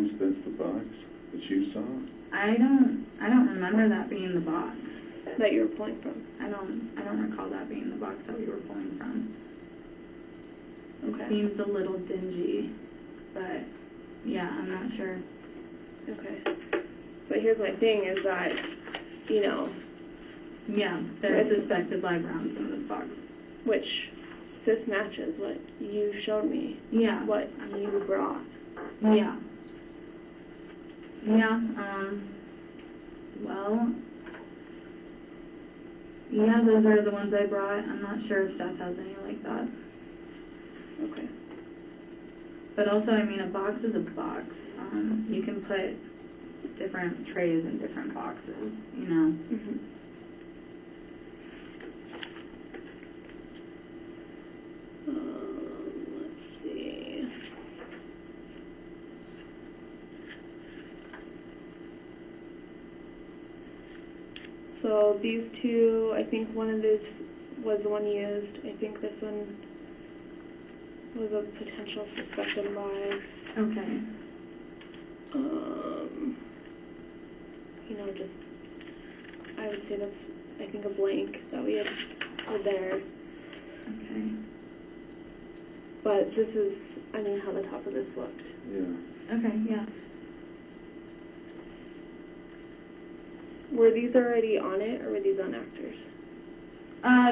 firearms, that's the box that you saw? I don't remember that being the box that you were pulling from. I don't recall that being the box that we were pulling from. Okay. It seems a little dingy, but yeah, I'm not sure. Okay. But here's my thing is that, you know. Yeah, there are suspected live rounds in this box. Which this matches what you showed me. Yeah. What you brought. Yeah. Yeah, well, yeah, those are the ones I brought. I'm not sure if Seth has any like that. Okay. But also, I mean, a box is a box. You can put different trays in different boxes, you know. Mm-hmm. Let's see. So these two, I think one of these was the one used. I think this one was a potential suspected live. Okay. You know, just, I would say that's, I think, a blank that we had put there. Okay. But this is, I mean, how the top of this looked. Yeah. Okay, yeah. Were these already on it, or were these on actors?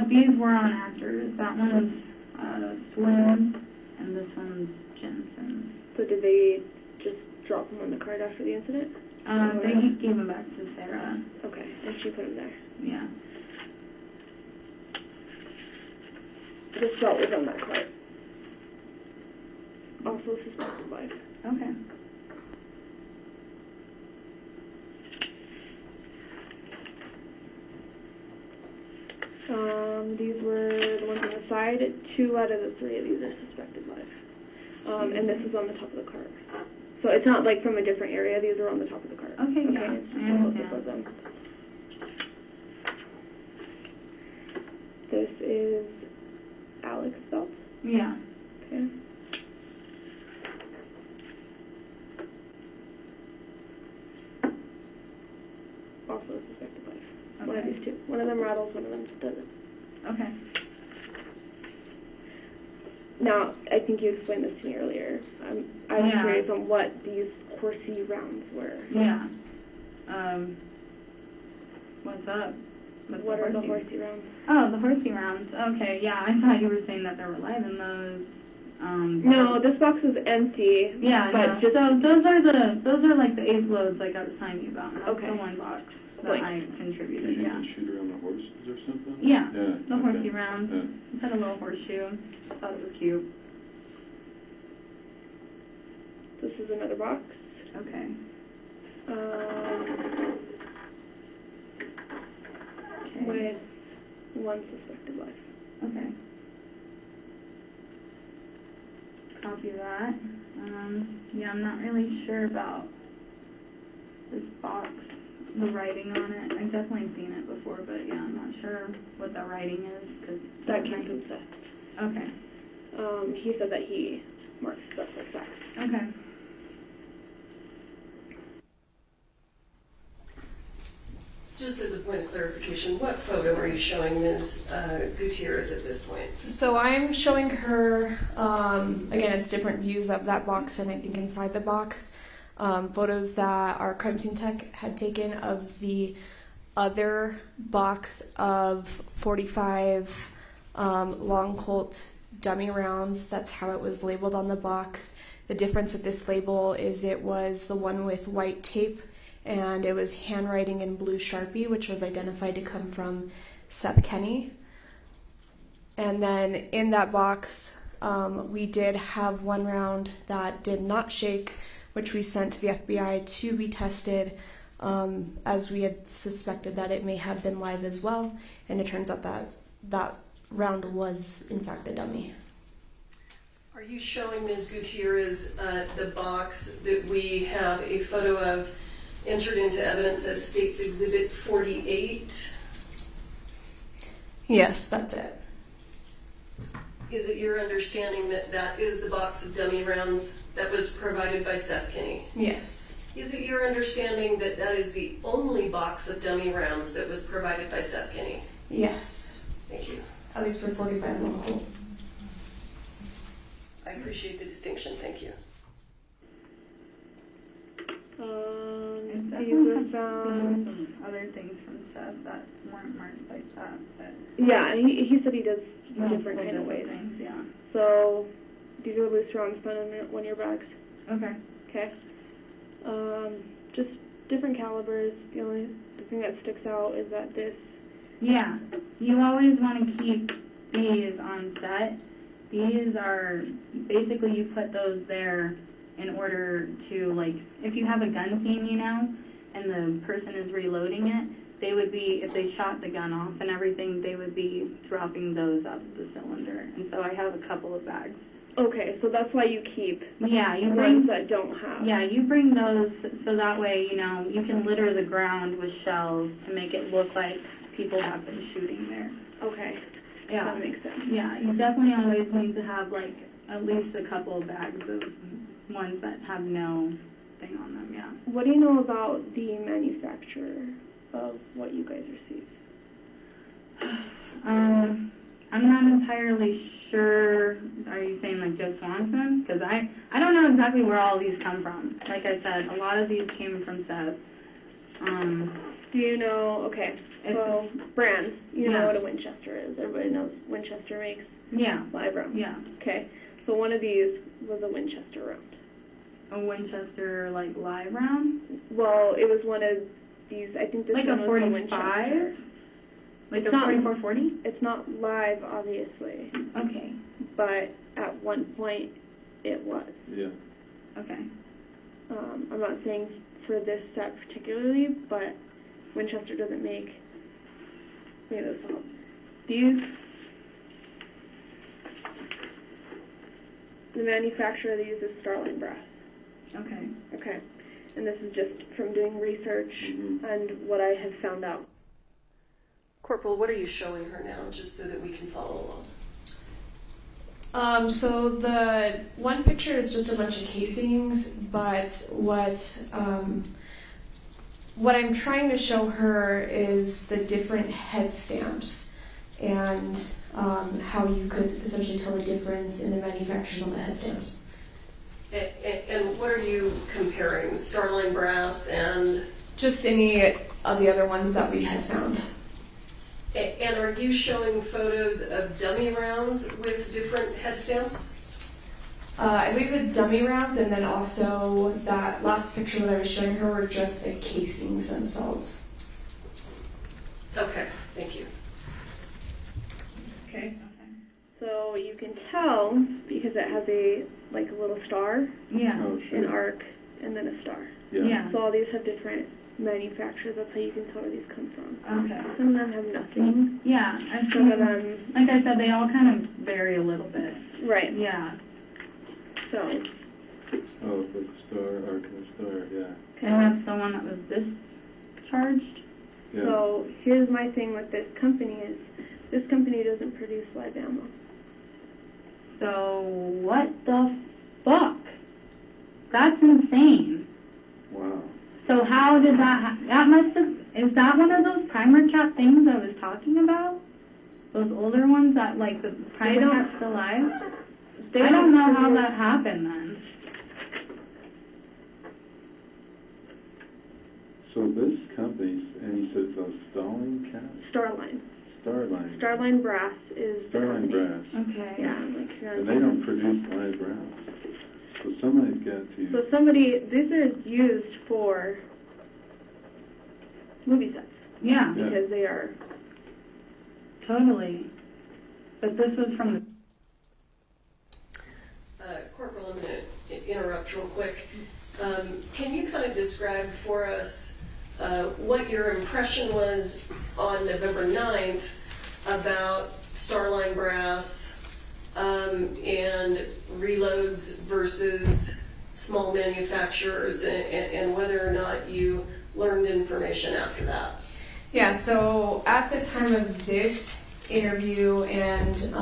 These were on actors. That one was Swoon, and this one's Jensen. So did they just drop them on the cart after the incident? They gave them back to Sarah. Okay, and she put them there. Yeah. This belt was on that cart. Also suspected live. Okay. These were the ones on the side. 2 out of the 3 of these are suspected live. And this is on the top of the cart. So it's not like from a different area. These are on the top of the cart. Okay, yeah. It's both of them. This is Alec's belt. Yeah. Okay. Also a suspected live. Okay. One of these two. One of them rattles, one of them doesn't. Okay. Now, I think you explained this to me earlier. I was curious on what these horsey rounds were. Yeah. What's up? What are the horsey rounds? Oh, the horsey rounds. Okay, yeah, I thought you were saying that they were live in those. No, this box is empty. Yeah, but just so those are like the 8 loads like I was telling you about. That's okay. the one box that I contributed. You Yeah. shoot around the horses or something? Yeah. Yeah. The horsey rounds. It had a little horseshoe. Thought it was cute. This is another box. Okay. With one suspected live. Okay. Copy that. Yeah, I'm not really sure about this box, the writing on it. I've definitely seen it before, but yeah, I'm not sure what the writing is. Cause that came from Seth. Okay. He said that he marked stuff like that. Okay. Just as a point of clarification, what photo are you showing Ms. Gutierrez at this point? So I'm showing her, again, it's different views of that box and I think inside the box, photos that our crime scene tech had taken of the other box of 45 long Colt dummy rounds. That's how it was labeled on the box. The difference with this label is it was the one with white tape and it was handwriting in blue Sharpie, which was identified to come from Seth Kenny. And then in that box, we did have one round that did not shake, which we sent to the FBI to be tested, as we had suspected that it may have been live as well. And it turns out that that round was, in fact, a dummy. Are you showing Ms. Gutierrez the box that we have a photo of entered into evidence as State's Exhibit 48? Yes, that's it. Is it your understanding that that is the box of dummy rounds that was provided by Seth Kenny? Yes. Is it your understanding that that is the only box of dummy rounds that was provided by Seth Kenny? Yes. Thank you. At least for 45 local. I appreciate the distinction. Thank you. These were found. Some other things from Seth that weren't marked like that, but Yeah, he said he does different multiple kind of ways. things, yeah. So these are loose rounds found in one of your bags. Okay. Okay. Just different calibers. The only thing that sticks out is that this. Yeah, you always want to keep these on set. These are, basically you put those there in order to, like, if you have a gun scene, you know, and the person is reloading it, they would be, if they shot the gun off and everything, they would be dropping those out of the cylinder. And so I have a couple of bags. Okay, so that's why you keep Yeah, you ones bring, that don't have. yeah, you bring those so that way, you know, you can litter the ground with shells to make it look like people have been shooting there. Okay. Yeah. That makes sense. Yeah, you definitely always need to have, like, at least a couple of bags of ones that have no thing on them, yeah. What do you know about the manufacturer of what you guys received? I'm not entirely sure. Are you saying, like, Joe Swanson? Because I don't know exactly where all these come from. Like I said, a lot of these came from Seth. Do you know, okay, so brands, you know Yeah. what a Winchester is. Everybody knows Winchester makes Yeah, live rounds. yeah. Okay, so one of these was a Winchester round. A Winchester, like, live round? Well, it was one of these, I think this Like one a was a 45? Winchester. Like It's a not- 4440? It's not live, obviously, Okay, but at one point it was. Yeah. okay. I'm not saying for this set particularly, but Winchester doesn't make this up. These, the manufacturer of these is Starline Brass. Okay. Okay, and this is just from doing research and what I have found out. Corporal, what are you showing her now, just so that we can follow along? So the one picture is just a bunch of casings, but what I'm trying to show her is the different head stamps and how you could essentially tell the difference in the manufacturers on the head stamps. And what are you comparing? Starline Brass and... Just any of the other ones that we had found. And are you showing photos of dummy rounds with different head stamps? I believe the dummy rounds and then also that last picture that I was showing her were just the casings themselves. Okay, thank you. Okay. So you can tell because it has a little star, Yeah. Oh, sure. an arc, and then a star. Yeah. Yeah. So all these have different manufacturers. That's how you can tell where these come from. Okay. Some of them have nothing. Yeah, I've Some seen of them, like I said, they all kind of vary a little bit. right. Yeah. So, Oh, the star, arc of the star, yeah. And that's the one that was discharged? Yeah. so here's my thing with this company is this company doesn't produce live ammo. So, what the fuck? That's insane. Wow. So how did that must have, is that one of those primer cap things I was talking about? Those older ones that, like, the primer don't- cap's still alive? They I don't know how produce- that happened then. So this company, and you said it's a Starline cat? Starline. Starline. Starline Brass is the Starline company. Brass. Okay. Yeah, like here on And they don't produce live rounds. So somebody's got to... So these are used for movie sets Yeah, Yeah. because they are. totally. But this was from the... Corporal, I'm going to interrupt real quick. Can you kind of describe for us what your impression was on November 9th about Starline Brass and reloads versus small manufacturers and whether or not you learned information after that? Yeah, so at the time of this interview and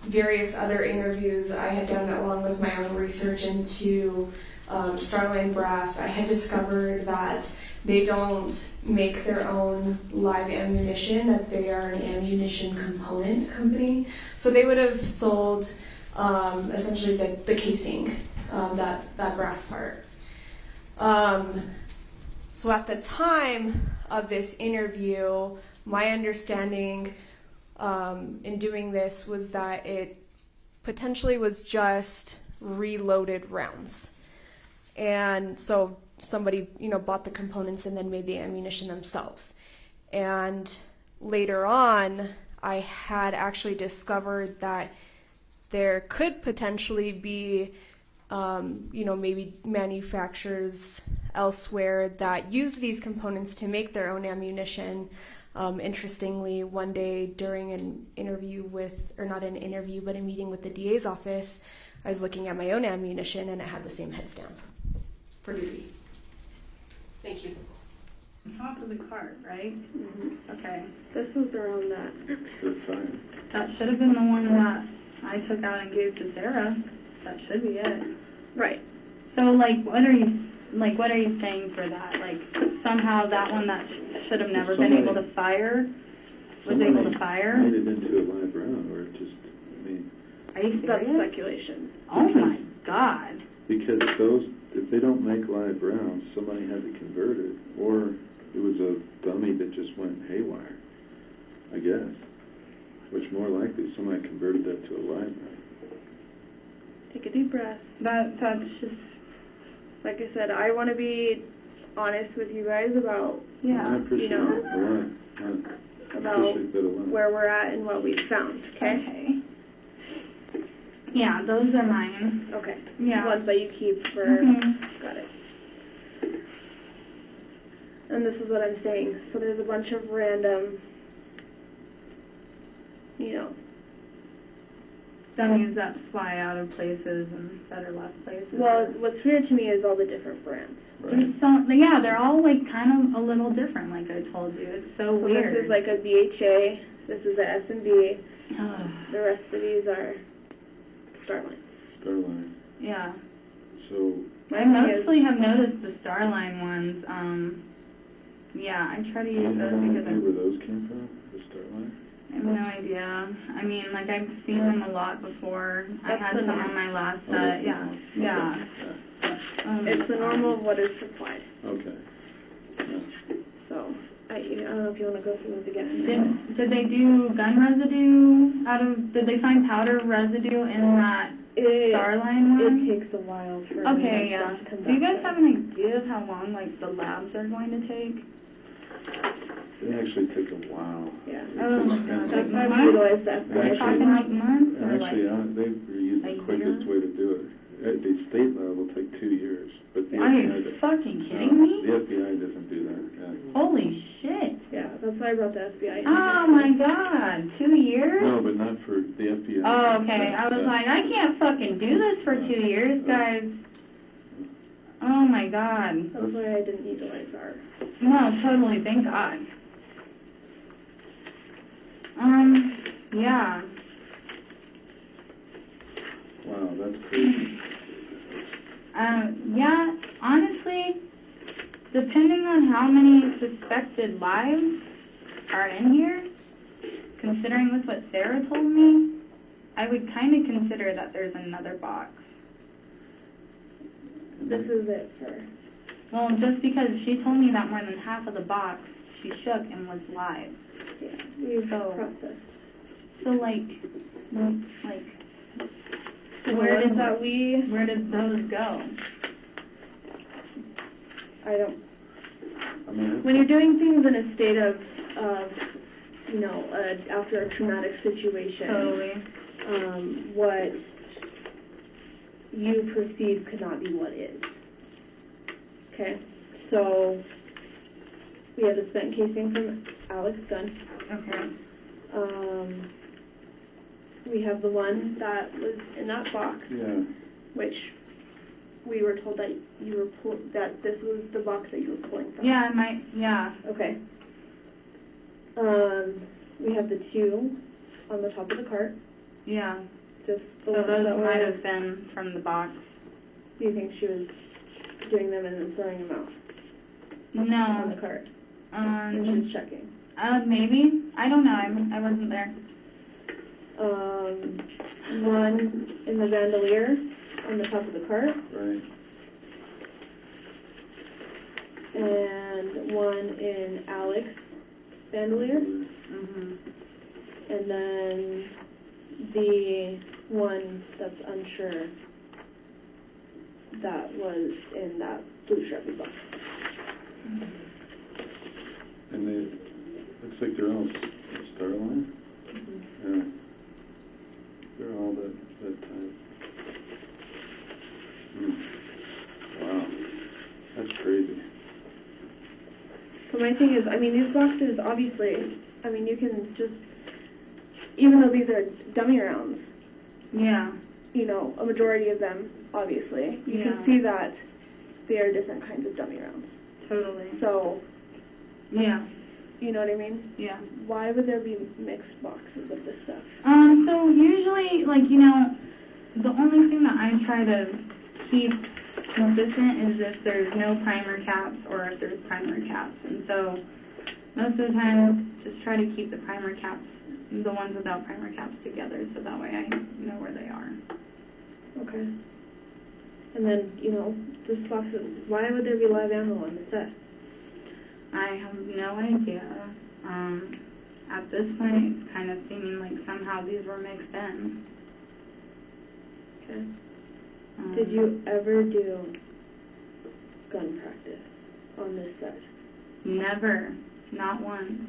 various other interviews I had done along with my own research into Starline Brass, I had discovered that they don't make their own live ammunition, that they are an ammunition component company. So they would have sold essentially the casing, that brass part. So at the time of this interview, my understanding in doing this was that it potentially was just reloaded rounds. And so somebody, bought the components and then made the ammunition themselves. And later on, I had actually discovered that there could potentially be, maybe manufacturers elsewhere that use these components to make their own ammunition. Interestingly, one day during an interview not an interview, but a meeting with the DA's office, I was looking at my own ammunition and it had the same head stamp for duty. Thank you. Top of the cart, right? Mm-hmm. Okay. This was around that. Good fine. That should have been the one that I took out and gave to Sarah. That should be it. Right. So, what are you saying for that? Somehow that one that should have never been able to fire was able to fire? Made it into a live round, or just, Are you That's serious? speculation. Oh my God. because if they don't make live rounds, somebody had to convert it, or it was a dummy that just went haywire, I guess. Which more likely, somebody converted that to a live round. Take a deep breath. That's just, Like I said, I want to be honest with you guys about I appreciate it a lot. about Appreciate that a lot. where we're at and what we've found. Okay. okay. Yeah, those are mine. Okay. Yeah. Ones that you keep for. Mhm. Got it. And this is what I'm saying. So there's a bunch of random, Dummies that fly out of places and that are left places. Well, what's weird to me is all the different brands. Right. They're all kind of a little different, like I told you. It's so weird. This is like a BHA. This is a S&B. Ugh. The rest of these are Starline. Starline. Yeah. So, I mostly have noticed the Starline ones. Yeah, I try to do you use have those any because idea where those came from, the Starline? I have no idea. I mean, I've seen them a lot before. I That's had the some norm. on my last Oh, set. that's Yeah. the Yeah. Okay. It's the normal of what is supplied. Okay. Yeah. So, I don't know if you want to go through those again. Did they do gun residue did they find powder residue in that Starline one? It takes a while for Okay, that yeah. stuff to come Do you back guys have an idea of how long, the labs are going to take? It actually took a while. Yeah. Oh my And- God. That's Like why we months? utilize that. And actually- Talking months or Actually, they were using a the quickest year? way to do it. At the state level, it'll take 2 years, but the Are FBI you doesn't. fucking kidding me? The FBI doesn't do that. Yeah. Holy shit. Yeah, that's why I brought the FBI. Oh my God. 2 years? No, but not for the FBI. Oh, okay. I was like, I can't fucking do this for 2 years, guys. Oh my God. That's why I didn't utilize our. No, totally. Thank God. Yeah. Wow, that's crazy. Yeah, honestly, depending on how many suspected lives are in here, considering with what Sarah told me, I would kind of consider that there's another box. This is it for. Well, just because she told me that more than half of the box she shook and was live. Yeah, we've So- processed. So, where did those go? I don't. I mean, When you're doing things in a state of after a traumatic situation, Totally. what you perceive could not be what is. Okay, so we have the spent casing from Alec's gun. Okay. We have the one that was in that box, yeah. which we were told that that this was the box that you were pulling from. Yeah, yeah. Okay. We have the two on the top of the cart. Yeah. Just the So ones those that might were, have been from the box. do you think she was doing them and then throwing them out on No. the cart? And she was checking. Maybe. I don't know. I wasn't there. One in the bandolier on the top of the cart. Right. And one in Alec's bandolier. Mm-hmm. And then the one that's unsure that was in that blue Sharpie box. And they, looks like they're all Starline? Mm-hmm. Yeah. They're all that type. Wow. That's crazy. So my thing is, I mean, these boxes, obviously, I mean, you can just, even though these are dummy rounds, Yeah. you know, a majority of them, obviously, you can see that they are different kinds of dummy rounds. Totally. So, Yeah. you know what I mean? Yeah. Why would there be mixed boxes of this stuff? So usually, like, the only thing that I try to keep consistent is if there's no primer caps or if there's primer caps. And so most of the time, just try to keep the primer caps, the ones without primer caps together, so that way I know where they are. Okay. And then, this box, why would there be live ammo on the set? I have no idea. At this point, it's kind of seeming like somehow these were mixed in. Okay. Did you ever do gun practice on this set? Never. Not once.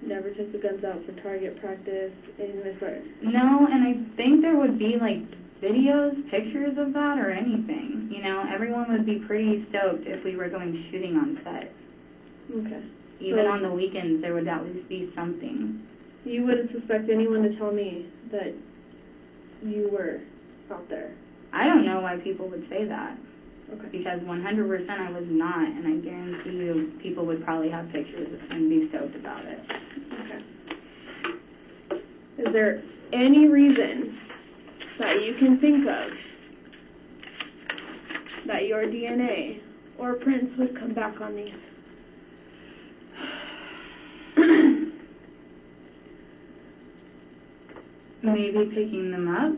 Never took the guns out for target practice, anything like that? No, and I think there would be, like, videos, pictures of that or anything. Everyone would be pretty stoked if we were going shooting on set. Okay. Even on the weekends, there would at least be something. You wouldn't suspect anyone to tell me that you were out there? I don't know why people would say that. Okay. Because 100% I was not, and I guarantee you people would probably have pictures and be stoked about it. Okay. Is there any reason that you can think of that your DNA or prints would come back on these? Maybe picking them up,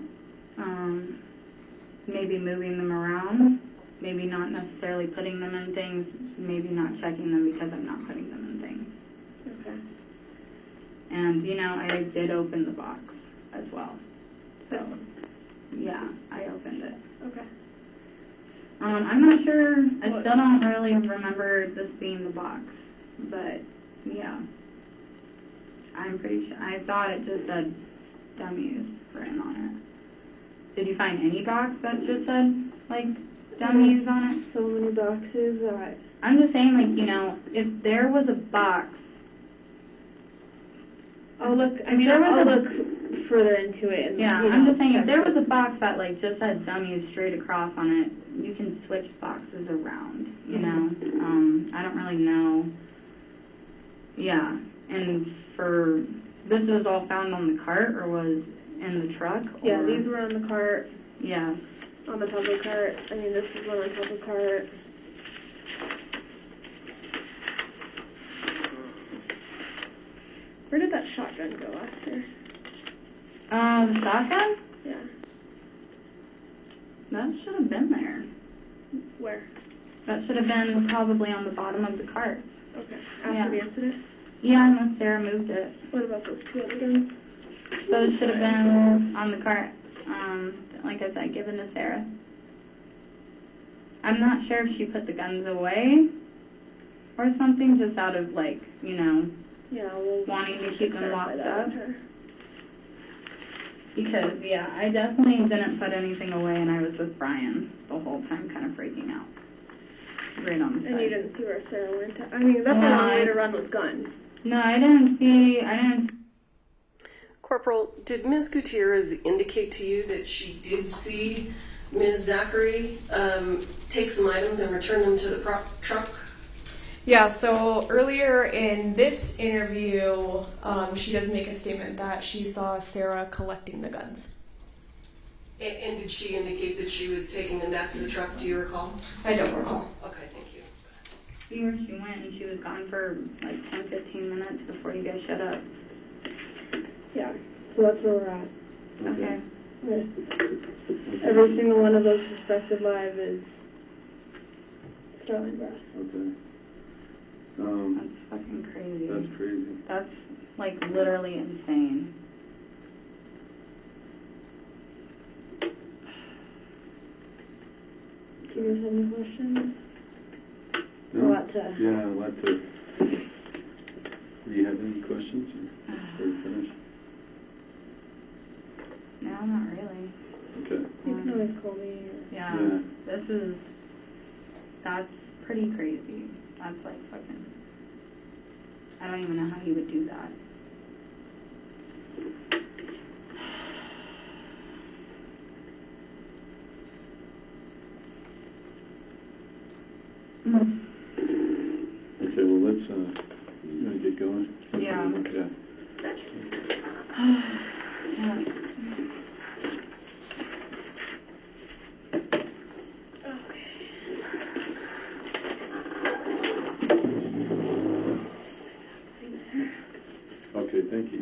maybe moving them around, maybe not necessarily putting them in things, maybe not checking them because I'm not putting them in things. Okay. And, I did open the box as well. So, yeah, I opened it. Okay. I'm not sure, I still don't really remember this being the box, but, yeah. I'm pretty sure, I thought it just said dummies written on it. Did you find any box that just said, like, dummies on it? So many boxes that... I'm just saying, like, if there was a box... I'll look further into it. And, yeah, I'm just saying, if there was a box that, like, just had dummies straight across on it, you can switch boxes around, you know? I don't really know. Yeah, and this was all found on the cart, or was in the truck? Yeah, or? these were on the cart. Yeah. On the top of the cart. I mean, this is one on top of the cart. Where did that shotgun go after? The shotgun? Yeah. That should have been there. Where? That should have been probably on the bottom of the cart. Okay. After the incident? Yeah, unless Sarah moved it. What about those two other guns? Those should have been on the cart. Like I said, given to Sarah. I'm not sure if she put the guns away or something, just out of, like, wanting to keep them locked up. Because, yeah, I definitely didn't put anything away, and I was with Brian the whole time, kind of freaking out. Right on the side. And you didn't see where Sarah went? I mean, that's a long way to run with guns. No, I didn't. Corporal, did Ms. Gutierrez indicate to you that she did see Ms. Zachary take some items and return them to the truck? Yeah, so earlier in this interview, she does make a statement that she saw Sarah collecting the guns. And did she indicate that she was taking them back to the truck? Do you recall? I don't recall. Okay, thank you. See where she went, and she was gone for like 10, 15 minutes before you guys shut up. Yeah, so that's where we're at. Okay. Every single one of those suspected live is Sterling Brass. Okay. That's fucking crazy. That's crazy. That's like literally insane. Do you guys have any questions? No? A lot to... Yeah, a lot to... Do you have any questions? Or are you finished? No, not really. Okay. You can always call me. Yeah, that's pretty crazy. That's like fucking, I don't even know how he would do that. Okay, well, let's, you want to get going? Yeah. Yeah. Yeah. Okay, thank you.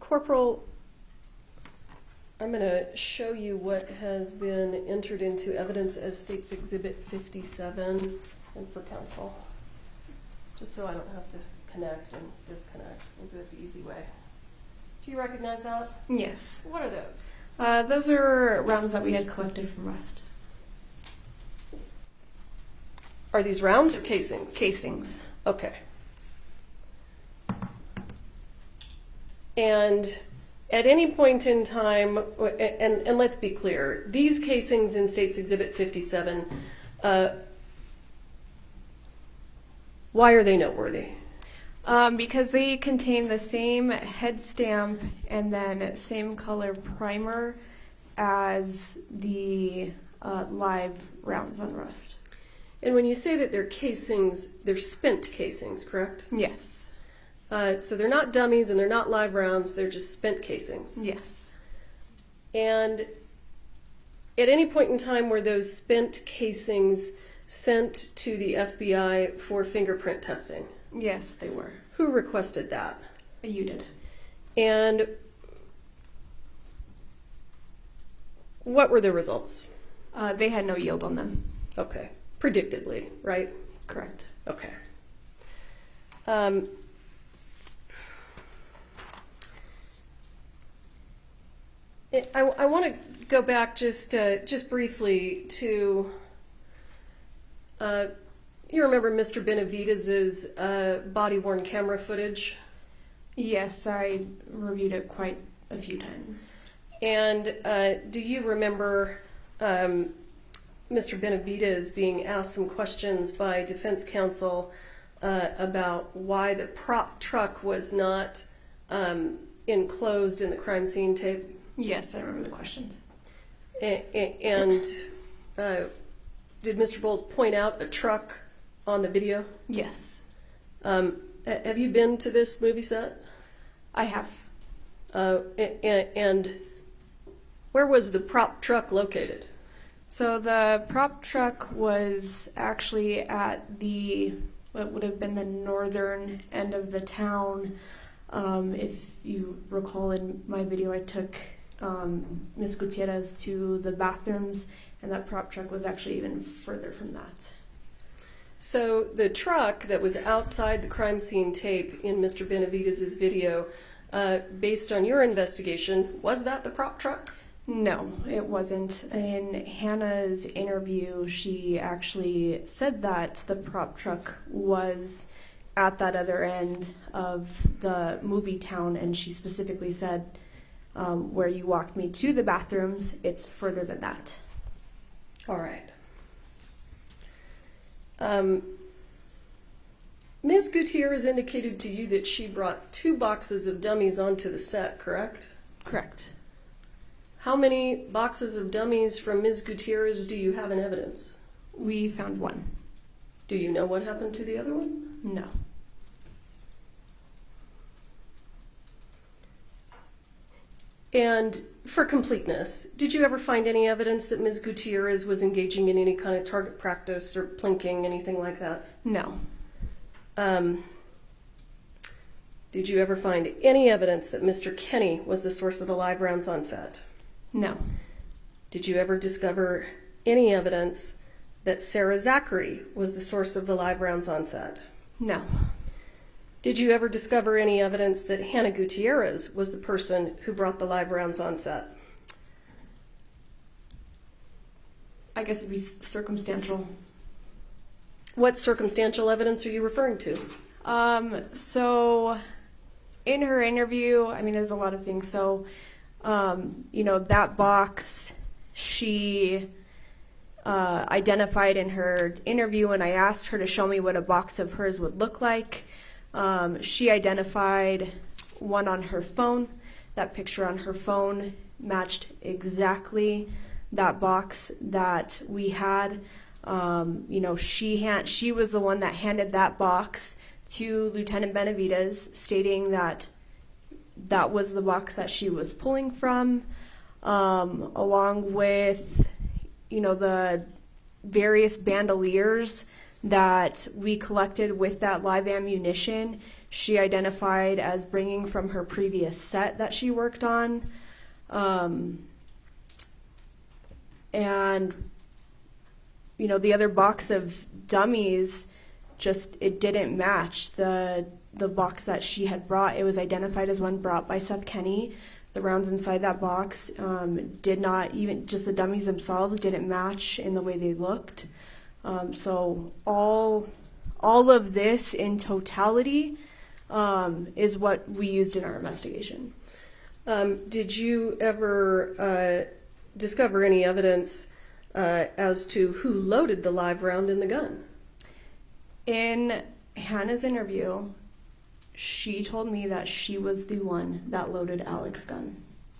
Corporal, I'm going to show you what has been entered into evidence as State's Exhibit 57 and for counsel, just so I don't have to connect and disconnect. We'll do it the easy way. Do you recognize that? Yes. What are those? Those are rounds that we had collected from Rust. Are these rounds or casings? Casings. Okay. And at any point in time, and let's be clear, these casings in State's Exhibit 57, why are they noteworthy? Because they contain the same head stamp and then same color primer as the live rounds on Rust. And when you say that they're casings, they're spent casings, correct? Yes. So they're not dummies and they're not live rounds, they're just spent casings. Yes. And at any point in time were those spent casings sent to the FBI for fingerprint testing? Yes, they were. Who requested that? You did. And what were the results? They had no yield on them. Okay. Predictably, right? Correct. Okay. I want to go back just briefly to, you remember Mr. Benavidez's body-worn camera footage? Yes, I reviewed it quite a few times. And do you remember Mr. Benavidez being asked some questions by defense counsel about why the prop truck was not enclosed in the crime scene tape? Yes, I remember the questions. And did Mr. Bowles point out a truck on the video? Yes. Have you been to this movie set? I have. And where was the prop truck located? So the prop truck was actually at what would have been the northern end of the town. If you recall in my video, I took Ms. Gutierrez to the bathrooms, and that prop truck was actually even further from that. So the truck that was outside the crime scene tape in Mr. Benavidez's video, based on your investigation, was that the prop truck? No, it wasn't. In Hannah's interview, she actually said that the prop truck was at that other end of the movie town, and she specifically said, where you walked me to the bathrooms, it's further than that. All right. Ms. Gutierrez indicated to you that she brought 2 boxes of dummies onto the set, correct? Correct. How many boxes of dummies from Ms. Gutierrez do you have in evidence? We found 1. Do you know what happened to the other one? No. And for completeness, did you ever find any evidence that Ms. Gutierrez was engaging in any kind of target practice or plinking, anything like that? No. Did you ever find any evidence that Mr. Kenny was the source of the live rounds on set? No. Did you ever discover any evidence that Sarah Zachary was the source of the live rounds on set? No. Did you ever discover any evidence that Hannah Gutierrez was the person who brought the live rounds on set? I guess it'd be circumstantial. What circumstantial evidence are you referring to? So in her interview, I mean, there's a lot of things. So, that box she identified in her interview when I asked her to show me what a box of hers would look like. She identified one on her phone. That picture on her phone matched exactly that box that we had. She was the one that handed that box to Lieutenant Benavides, stating that that was the box that she was pulling from, along with, the various bandoliers that we collected with that live ammunition. She identified as bringing from her previous set that she worked on. And the other box of dummies, it didn't match the box that she had brought. It was identified as one brought by Seth Kenny. The rounds inside that box did not, even just the dummies themselves, didn't match in the way they looked. So all of this in totality is what we used in our investigation. Did you ever discover any evidence as to who loaded the live round in the gun? In Hannah's interview, she told me that she was the one that loaded Alec's gun.